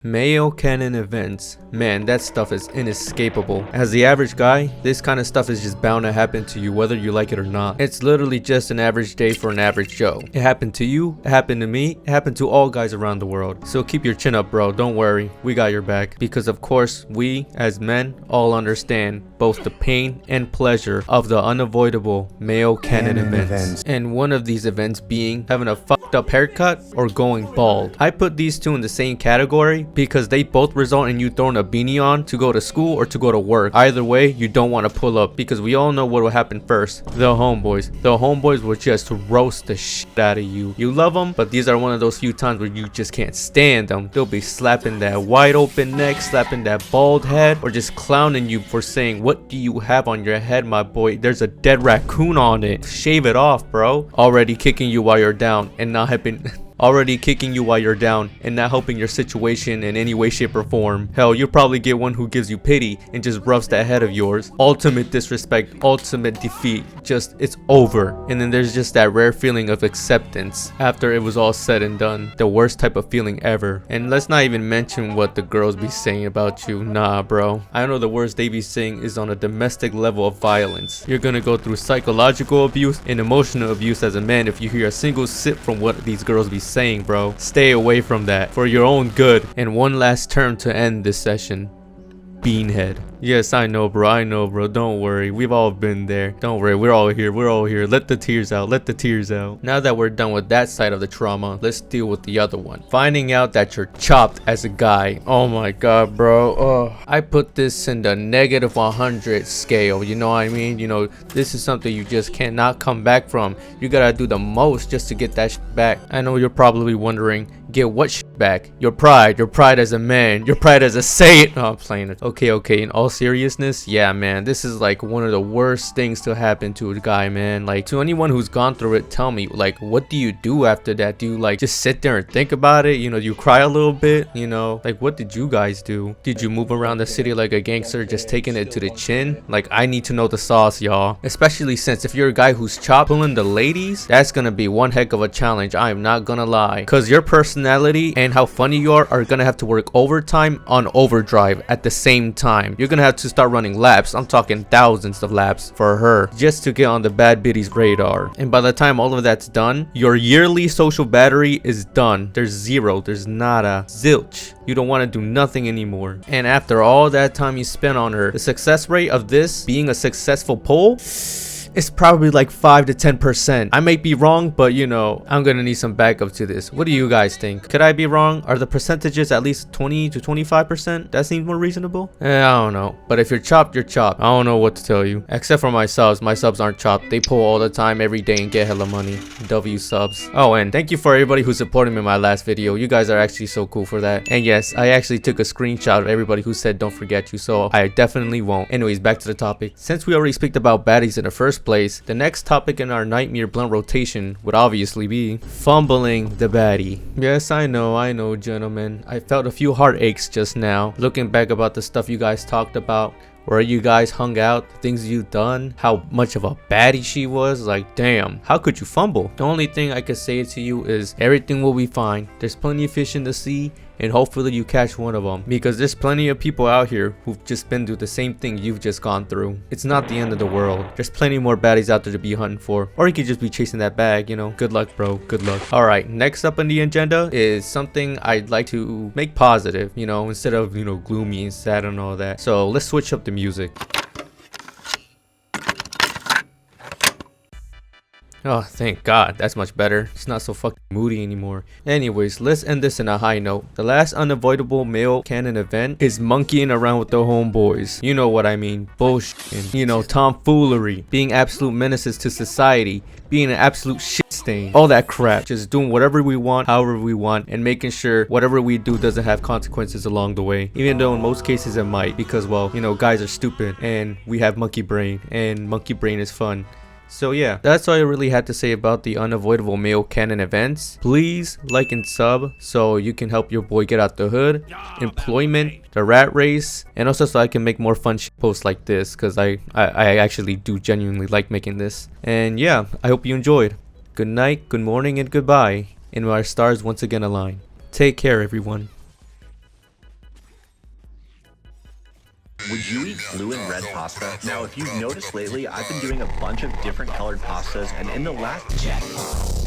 Male Canon events. Man, that stuff is inescapable. As the average guy, this kind of stuff is just bound to happen to you whether you like it or not. It's literally just an average day for an average Joe. It happened to you, it happened to me, it happened to all guys around the world. So keep your chin up, bro. Don't worry, we got your back. Because of course, we as men all understand both the pain and pleasure of the unavoidable male Canon events. And one of these events being having a fucked up haircut or going bald. I put these two in the same category because they both result in you throwing a beanie on to go to school or to go to work. Either way, you don't want to pull up because we all know what will happen first. The homeboys. The homeboys will just roast the shit out of you. You love them, but these are one of those few times where you just can't stand them. They'll be slapping that wide open neck, slapping that bald head, or just clowning you for saying, "What do you have on your head, my boy? There's a dead raccoon on it. Shave it off, bro." Already kicking you while you're down and not helping. Already kicking you while you're down and not helping your situation in any way, shape, or form. Hell, you'll probably get one who gives you pity and just rubs that head of yours. Ultimate disrespect, ultimate defeat. Just, it's over. And then there's just that rare feeling of acceptance after it was all said and done. The worst type of feeling ever. And let's not even mention what the girls be saying about you. Nah, bro. I know the worst they be saying is on a domestic level of violence. You're gonna go through psychological abuse and emotional abuse as a man if you hear a single sip from what these girls be saying, bro. Stay away from that for your own good. And one last term to end this session: beanhead. Yes, I know, bro. I know, bro. Don't worry. We've all been there. Don't worry. We're all here. We're all here. Let the tears out. Let the tears out. Now that we're done with that side of the trauma, let's deal with the other one. Finding out that you're chopped as a guy. Oh my god, bro. Oh, I put this in the negative 100 scale. You know what I mean? You know, this is something you just cannot come back from. You gotta do the most just to get that shit back. I know you're probably wondering, get what shit back? Your pride as a man, your pride as a Saiyan. Oh, I'm playing it. Okay. In all seriousness, yeah, man, this is like one of the worst things to happen to a guy, man. Like, to anyone who's gone through it, tell me, like, what do you do after that? Do you like just sit there and think about it? You know, you cry a little bit, you know? Like, what did you guys do? Did you move around the city like a gangster, just taking it to the chin? Like, I need to know the sauce, y'all. Especially since if you're a guy who's chopped pulling the ladies, that's gonna be one heck of a challenge. I am not gonna lie, because your personality and how funny you are gonna have to work overtime on overdrive at the same time. You're gonna have to start running laps. I'm talking thousands of laps for her just to get on the bad biddy's radar. And by the time all of that's done, your yearly social battery is done. There's zero. There's nada. Zilch. You don't want to do nothing anymore. And after all that time you spent on her, the success rate of this being a successful pull, it's probably like 5 to 10%. I might be wrong, but you know, I'm gonna need some backup to this. What do you guys think? Could I be wrong? Are the percentages at least 20 to 25%? That seems more reasonable. I don't know. But if you're chopped, you're chopped. I don't know what to tell you. Except for my subs. My subs aren't chopped. They pull all the time, every day, and get hella money. W subs. Oh, and thank you for everybody who supported me in my last video. You guys are actually so cool for that. And yes, I actually took a screenshot of everybody who said don't forget you, so I definitely won't. Anyways, back to the topic. Since we already speak about baddies in the first place, the next topic in our nightmare blunt rotation would obviously be fumbling the baddie. Yes, I know, gentlemen. I felt a few heartaches just now looking back about the stuff you guys talked about, where you guys hung out, the things you've done, how much of a baddie she was. Like, damn, how could you fumble? The only thing I could say to you is everything will be fine. There's plenty of fish in the sea, and hopefully you catch one of them, because there's plenty of people out here who've just been through the same thing you've just gone through. It's not the end of the world. There's plenty more baddies out there to be hunting for, or you could just be chasing that bag, you know. Good luck, bro. Good luck. All right, next up on the agenda is something I'd like to make positive, you know, instead of, you know, gloomy and sad and all that. So let's switch up the music. Oh, thank God. That's much better. It's not so fucking moody anymore. Anyways, let's end this in a high note. The last unavoidable male Canon event is monkeying around with the homeboys. You know what I mean. Bullshit. You know, tomfoolery. Being absolute menaces to society. Being an absolute shit stain. All that crap. Just doing whatever we want, however we want, and making sure whatever we do doesn't have consequences along the way. Even though in most cases it might. Because, well, you know, guys are stupid. And we have monkey brain. And monkey brain is fun. So yeah, that's all I really had to say about the unavoidable male Canon events. Please like and sub so you can help your boy get out the hood, employment, the rat race, and also so I can make more fun posts like this, because I actually do genuinely like making this. And yeah, I hope you enjoyed. Good night, good morning, and goodbye, and our stars once again align. Take care, everyone. Would you eat blue and red pasta? Now, if you've noticed lately, I've been doing a bunch of different colored pastas, and in the last... Check.